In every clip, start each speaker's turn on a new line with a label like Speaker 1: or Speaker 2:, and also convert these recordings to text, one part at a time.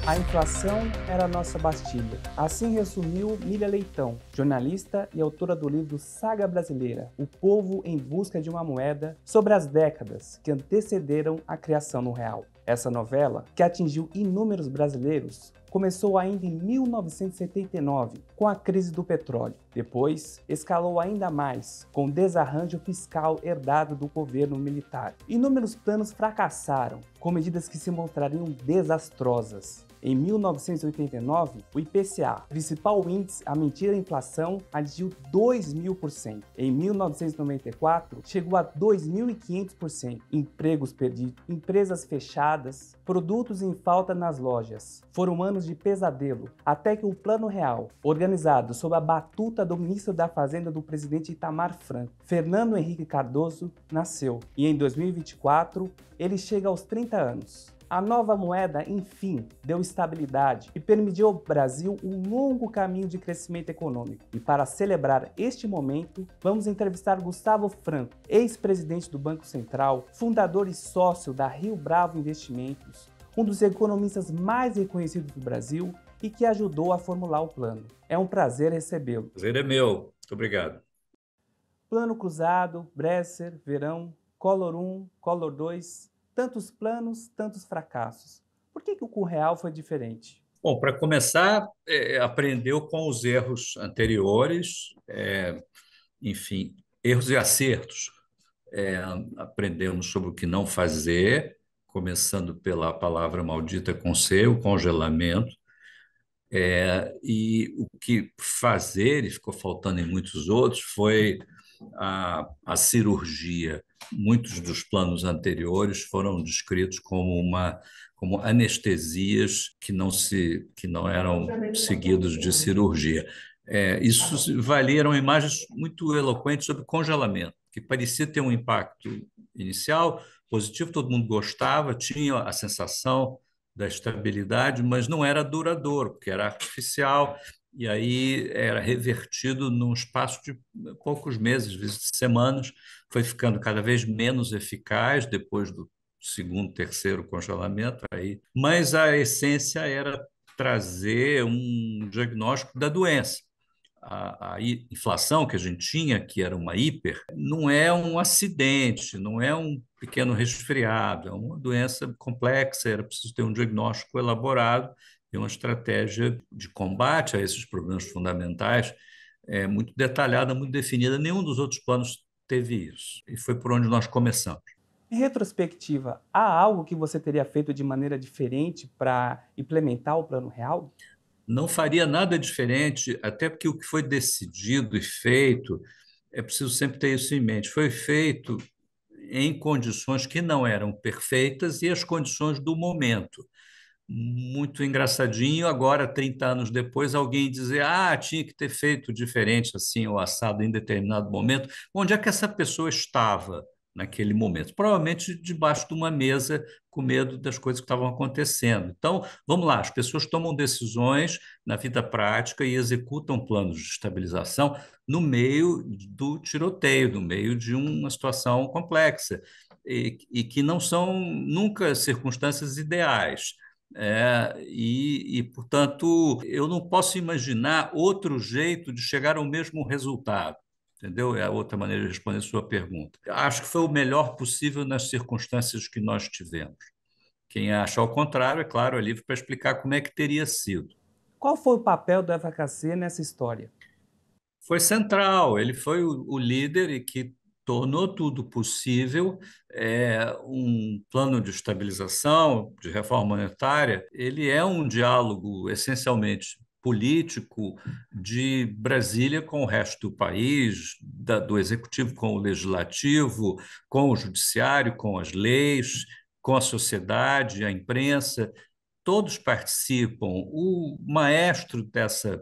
Speaker 1: A inflação era a nossa Bastilha. Assim resumiu Mília Leitão, jornalista e autora do livro Saga Brasileira, O Povo em Busca de uma Moeda, sobre as décadas que antecederam a criação do real. Essa novela, que atingiu inúmeros brasileiros, começou ainda em 1979, com a crise do petróleo. Depois, escalou ainda mais, com o desarranjo fiscal herdado do governo militar. Inúmeros planos fracassaram, com medidas que se mostrariam desastrosas. Em 1989, o IPCA, principal índice a medir a inflação, atingiu 2.000%. Em 1994, chegou a 2.500%. Empregos perdidos, empresas fechadas, produtos em falta nas lojas. Foram anos de pesadelo, até que o Plano Real, organizado sob a batuta do ministro da Fazenda do presidente Itamar Franco, Fernando Henrique Cardoso, nasceu. E em 2024, ele chega aos 30 anos. A nova moeda, enfim, deu estabilidade e permitiu ao Brasil um longo caminho de crescimento econômico. E para celebrar este momento, vamos entrevistar Gustavo Franco, ex-presidente do Banco Central, fundador e sócio da Rio Bravo Investimentos, um dos economistas mais reconhecidos do Brasil e que ajudou a formular o plano. É um prazer recebê-lo.
Speaker 2: Prazer é meu. Muito obrigado.
Speaker 1: Plano Cruzado, Bresser, Verão, Collor 1, Collor 2... tantos planos, tantos fracassos. Por que o real foi diferente?
Speaker 2: Bom, para começar, aprendeu com os erros anteriores, enfim, erros e acertos. Aprendemos sobre o que não fazer, começando pela palavra maldita com C, o congelamento, e o que fazer, e ficou faltando em muitos outros, foi a cirurgia. Muitos dos planos anteriores foram descritos como anestesias que não eram seguidos de cirurgia. Isso valeram imagens muito eloquentes sobre congelamento, que parecia ter um impacto inicial positivo, todo mundo gostava, tinha a sensação da estabilidade, mas não era duradouro, porque era artificial, e aí era revertido num espaço de poucos meses, às vezes semanas, foi ficando cada vez menos eficaz depois do segundo, terceiro congelamento, aí. Mas a essência era trazer um diagnóstico da doença. A inflação que a gente tinha, que era uma hiper, não é um acidente, não é um pequeno resfriado, é uma doença complexa, era preciso ter um diagnóstico elaborado e uma estratégia de combate a esses problemas fundamentais muito detalhada, muito definida. Nenhum dos outros planos teve isso, e foi por onde nós começamos.
Speaker 1: Em retrospectiva, há algo que você teria feito de maneira diferente para implementar o Plano Real?
Speaker 2: Não faria nada diferente, até porque o que foi decidido e feito, é preciso sempre ter isso em mente, foi feito em condições que não eram perfeitas e as condições do momento. Muito engraçadinho, agora, 30 anos depois, alguém dizer, tinha que ter feito diferente assim, ou assado em determinado momento. Onde é que essa pessoa estava naquele momento? Provavelmente debaixo de uma mesa, com medo das coisas que estavam acontecendo. Então, vamos lá, as pessoas tomam decisões na vida prática e executam planos de estabilização no meio do tiroteio, no meio de uma situação complexa, e que não são nunca circunstâncias ideais. Portanto, eu não posso imaginar outro jeito de chegar ao mesmo resultado. Entendeu? É a outra maneira de responder a sua pergunta. Acho que foi o melhor possível nas circunstâncias que nós tivemos. Quem acha ao contrário, é claro, é livre para explicar como é que teria sido.
Speaker 1: Qual foi o papel do FHC nessa história?
Speaker 2: Foi central, ele foi o líder e que tornou tudo possível. Um plano de estabilização, de reforma monetária, ele é um diálogo essencialmente político de Brasília com o resto do país, do executivo com o legislativo, com o judiciário, com as leis, com a sociedade, a imprensa, todos participam. O maestro dessa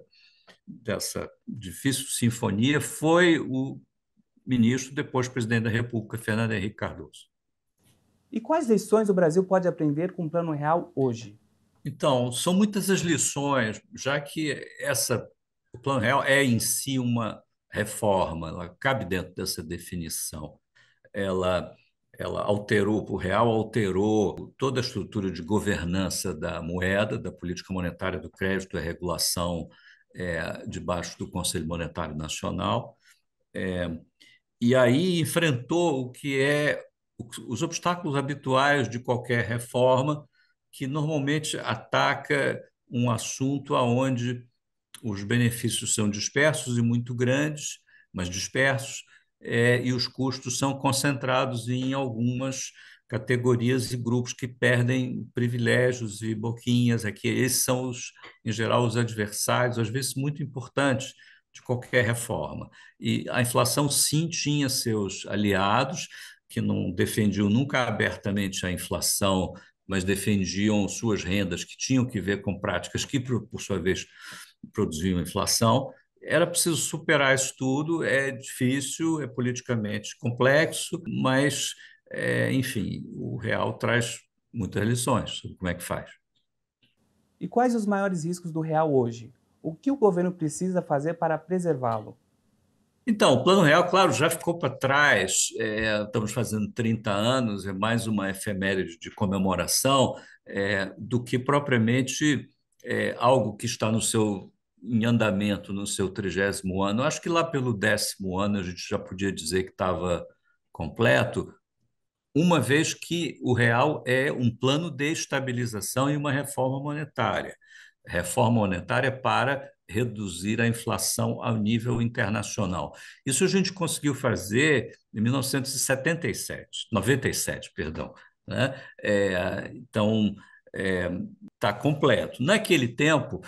Speaker 2: difícil sinfonia foi o ministro, depois presidente da República, Fernando Henrique Cardoso.
Speaker 1: E quais lições o Brasil pode aprender com o Plano Real hoje?
Speaker 2: Então, são muitas as lições, já que o Plano Real é em si uma reforma, ela cabe dentro dessa definição. Ela o real alterou toda a estrutura de governança da moeda, da política monetária do crédito, a regulação debaixo do Conselho Monetário Nacional, e aí enfrentou o que os obstáculos habituais de qualquer reforma, que normalmente ataca um assunto onde os benefícios são dispersos e muito grandes, mas dispersos, e os custos são concentrados em algumas categorias e grupos que perdem privilégios e boquinhas. Aqui, esses são, em geral, os adversários, às vezes muito importantes, de qualquer reforma. E a inflação, sim, tinha seus aliados, que não defendiam nunca abertamente a inflação, mas defendiam suas rendas, que tinham que ver com práticas que, por sua vez, produziam inflação. Era preciso superar isso tudo, é difícil, é politicamente complexo, mas, enfim, o real traz muitas lições sobre como é que faz.
Speaker 1: E quais os maiores riscos do real hoje? O que o governo precisa fazer para preservá-lo?
Speaker 2: Então, o Plano Real, claro, já ficou para trás. Estamos fazendo 30 anos, é mais uma efeméride de comemoração do que propriamente algo que está em andamento no seu 30º ano. Acho que lá pelo 10º ano a gente já podia dizer que estava completo, uma vez que o real é um plano de estabilização e uma reforma monetária. Reforma monetária para reduzir a inflação ao nível internacional. Isso a gente conseguiu fazer em 1977, 97, perdão. Né? Então, está completo. Naquele tempo,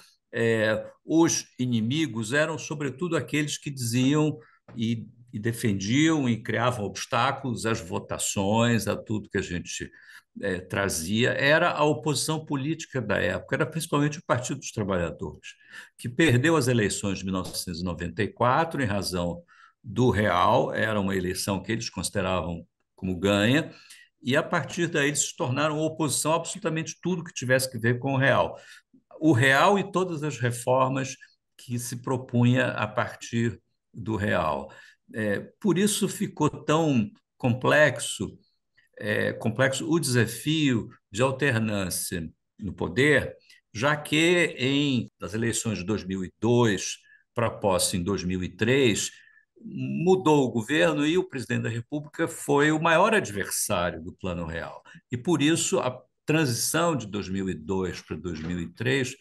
Speaker 2: os inimigos eram, sobretudo, aqueles que diziam e defendiam e criavam obstáculos às votações, a tudo que a gente trazia, era a oposição política da época, era principalmente o Partido dos Trabalhadores, que perdeu as eleições de 1994 em razão do real, era uma eleição que eles consideravam como ganha, e a partir daí eles se tornaram oposição a absolutamente tudo que tivesse que ver com o real e todas as reformas que se propunha a partir do real. Por isso ficou tão complexo o desafio de alternância no poder, já que nas eleições de 2002 para a posse em 2003 mudou o governo e o presidente da República foi o maior adversário do Plano Real. E por isso a transição de 2002 para 2003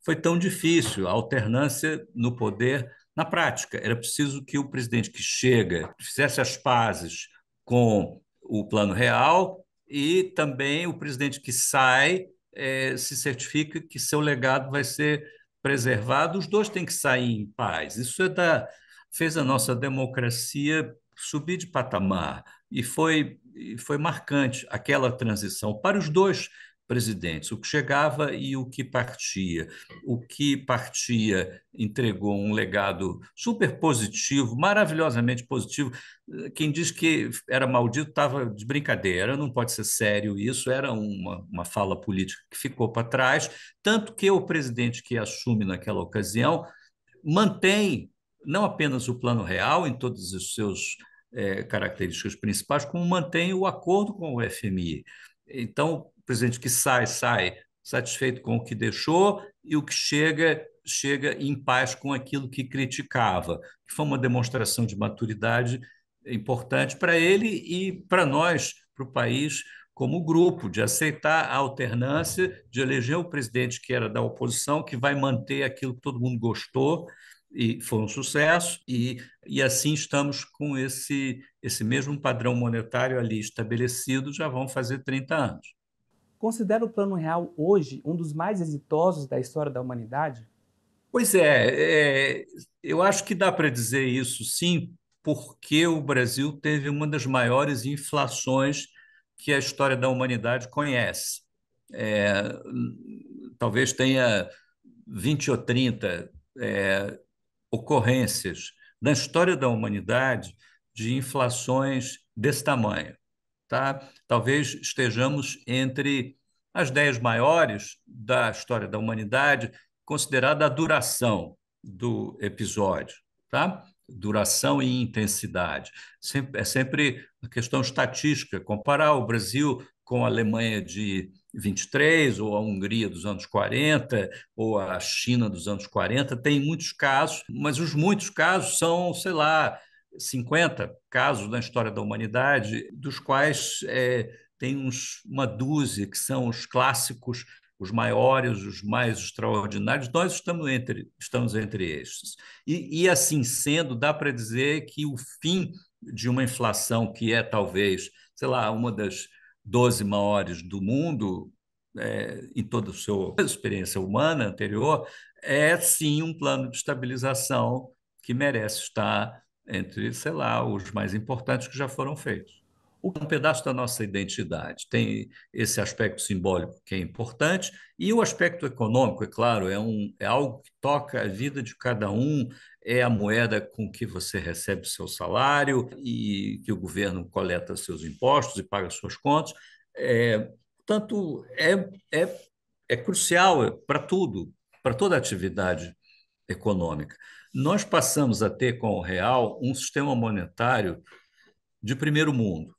Speaker 2: foi tão difícil, a alternância no poder na prática. Era preciso que o presidente que chega fizesse as pazes com o Plano Real e também o presidente que sai se certifica que seu legado vai ser preservado. Os dois têm que sair em paz. Fez a nossa democracia subir de patamar e foi marcante aquela transição para os dois presidentes, o que chegava e o que partia. O que partia entregou um legado super positivo, maravilhosamente positivo. Quem diz que era maldito estava de brincadeira, não pode ser sério isso, era uma fala política que ficou para trás, tanto que o presidente que assume naquela ocasião mantém não apenas o Plano Real em todas as suas características principais, como mantém o acordo com o FMI. Então, o presidente que sai satisfeito com o que deixou e o que chega em paz com aquilo que criticava, que foi uma demonstração de maturidade importante para ele e para nós, para o país, como grupo, de aceitar a alternância, de eleger o presidente que era da oposição, que vai manter aquilo que todo mundo gostou, e foi um sucesso, e assim estamos com esse mesmo padrão monetário ali estabelecido, já vão fazer 30 anos.
Speaker 1: Considera o Plano Real hoje um dos mais exitosos da história da humanidade?
Speaker 2: Pois eu acho que dá para dizer isso, sim, porque o Brasil teve uma das maiores inflações que a história da humanidade conhece. É, Talvez tenha 20 ou 30 ocorrências na história da humanidade de inflações desse tamanho. Tá? Talvez estejamos entre as 10 maiores da história da humanidade, considerada a duração do episódio. Tá? duração e intensidade. É sempre uma questão estatística, comparar o Brasil com a Alemanha de 23, ou a Hungria dos anos 40, ou a China dos anos 40, tem muitos casos, mas os muitos casos são, sei lá, 50 casos na história da humanidade, dos quais tem uma dúzia que são os clássicos, os maiores, os mais extraordinários. Nós estamos entre estes. E assim sendo, dá para dizer que o fim de uma inflação que é talvez, sei lá, uma das 12 maiores do mundo, em toda a sua experiência humana anterior, é sim um plano de estabilização que merece estar entre, sei lá, os mais importantes que já foram feitos. Um pedaço da nossa identidade tem esse aspecto simbólico que é importante, e o aspecto econômico, é claro, é algo que toca a vida de cada um, é a moeda com que você recebe seu salário e que o governo coleta seus impostos e paga suas contas. Portanto, é crucial para tudo, para toda a atividade econômica. Nós passamos a ter com o real um sistema monetário de primeiro mundo.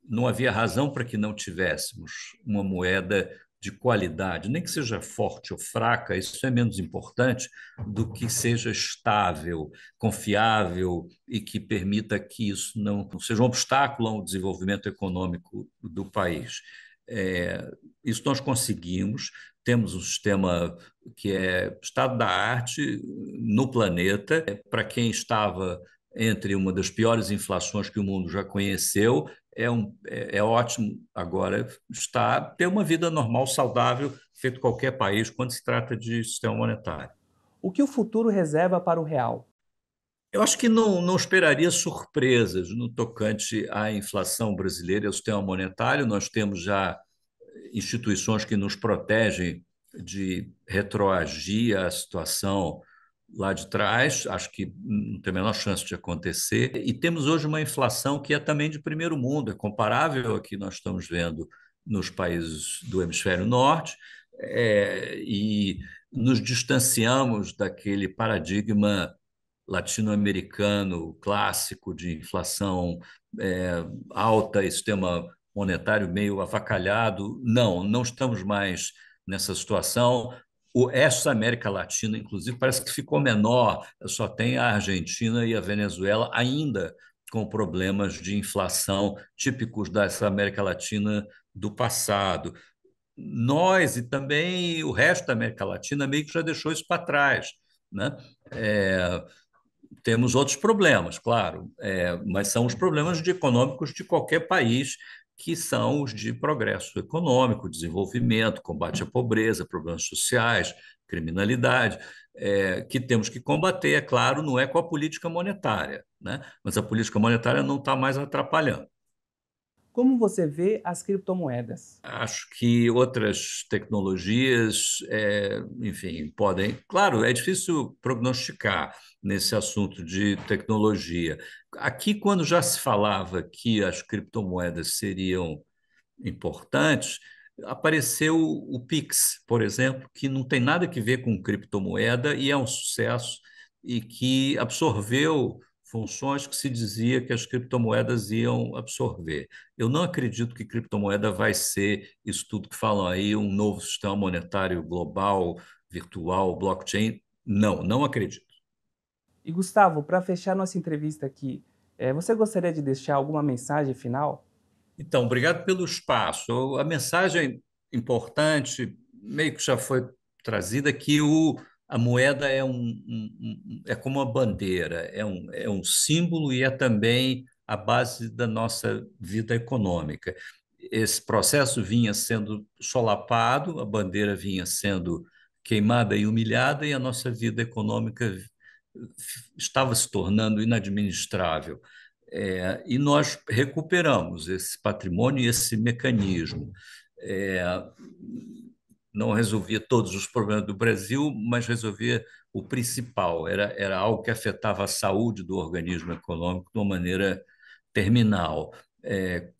Speaker 2: Não havia razão para que não tivéssemos uma moeda de qualidade, nem que seja forte ou fraca, isso é menos importante do que seja estável, confiável e que permita que isso não seja um obstáculo ao desenvolvimento econômico do país. É, isso nós conseguimos, temos um sistema que é estado da arte no planeta, para quem estava entre uma das piores inflações que o mundo já conheceu, é ótimo agora ter uma vida normal, saudável, feito qualquer país, quando se trata de sistema monetário.
Speaker 1: O que o futuro reserva para o real?
Speaker 2: Eu acho que não esperaria surpresas no tocante à inflação brasileira e ao sistema monetário. Nós temos já instituições que nos protegem de retroagir a situação lá de trás, acho que não tem a menor chance de acontecer. E temos hoje uma inflação que é também de primeiro mundo, é comparável ao que nós estamos vendo nos países do hemisfério norte, e nos distanciamos daquele paradigma latino-americano clássico de inflação alta e sistema monetário meio avacalhado. Não estamos mais nessa situação. Essa América Latina, inclusive, parece que ficou menor, só tem a Argentina e a Venezuela ainda com problemas de inflação típicos dessa América Latina do passado. Nós e também o resto da América Latina meio que já deixou isso para trás, né? É, temos outros problemas, claro, mas são os problemas econômicos de qualquer país, que são os de progresso econômico, desenvolvimento, combate à pobreza, problemas sociais, criminalidade, que temos que combater, é claro, não é com a política monetária, né? Mas a política monetária não está mais atrapalhando.
Speaker 1: Como você vê as criptomoedas?
Speaker 2: Acho que outras tecnologias, enfim, podem. Claro, é difícil prognosticar nesse assunto de tecnologia. Aqui, quando já se falava que as criptomoedas seriam importantes, apareceu o Pix, por exemplo, que não tem nada a ver com criptomoeda e é um sucesso e que absorveu funções que se dizia que as criptomoedas iam absorver. Eu não acredito que criptomoeda vai ser isso tudo que falam aí, um novo sistema monetário global, virtual, blockchain. Não acredito.
Speaker 1: E Gustavo, para fechar nossa entrevista aqui, você gostaria de deixar alguma mensagem final?
Speaker 2: Então, obrigado pelo espaço. A mensagem importante, meio que já foi trazida, que a moeda é como uma bandeira, é um símbolo e é também a base da nossa vida econômica. Esse processo vinha sendo solapado, a bandeira vinha sendo queimada e humilhada, e a nossa vida econômica estava se tornando inadministrável. E nós recuperamos esse patrimônio e esse mecanismo. É, não resolvia todos os problemas do Brasil, mas resolvia o principal. Era algo que afetava a saúde do organismo econômico de uma maneira terminal,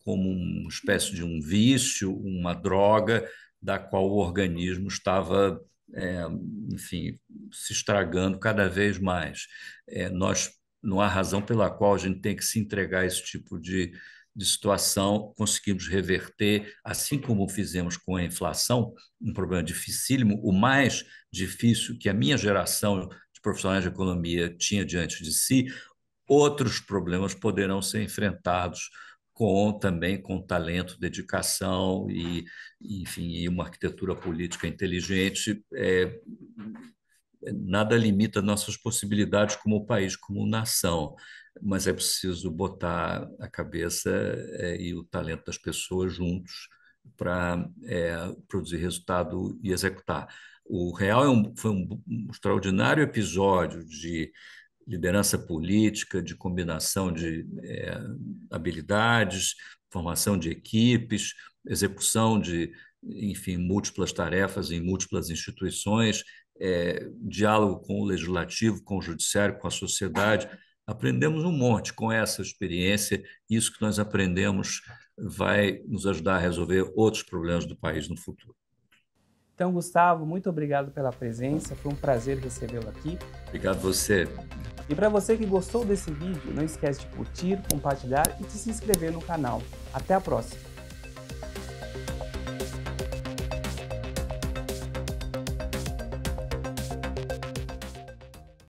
Speaker 2: como uma espécie de um vício, uma droga da qual o organismo estava, é, enfim, se estragando cada vez mais. Nós não há razão pela qual a gente tem que se entregar a esse tipo de situação. Conseguimos reverter, assim como fizemos com a inflação, um problema dificílimo, o mais difícil que a minha geração de profissionais de economia tinha diante de si. Outros problemas poderão ser enfrentados também com talento, dedicação enfim, e uma arquitetura política inteligente. Nada limita nossas possibilidades como país, como nação, mas é preciso botar a cabeça e o talento das pessoas juntos para produzir resultado e executar. O Real foi um extraordinário episódio de liderança política, de combinação de habilidades, formação de equipes, execução de, enfim, múltiplas tarefas em múltiplas instituições, diálogo com o legislativo, com o judiciário, com a sociedade. Aprendemos um monte com essa experiência. Isso que nós aprendemos vai nos ajudar a resolver outros problemas do país no futuro.
Speaker 1: Então, Gustavo, muito obrigado pela presença, foi um prazer recebê-lo aqui.
Speaker 2: Obrigado a você.
Speaker 1: E para você que gostou desse vídeo, não esquece de curtir, compartilhar e de se inscrever no canal. Até a próxima!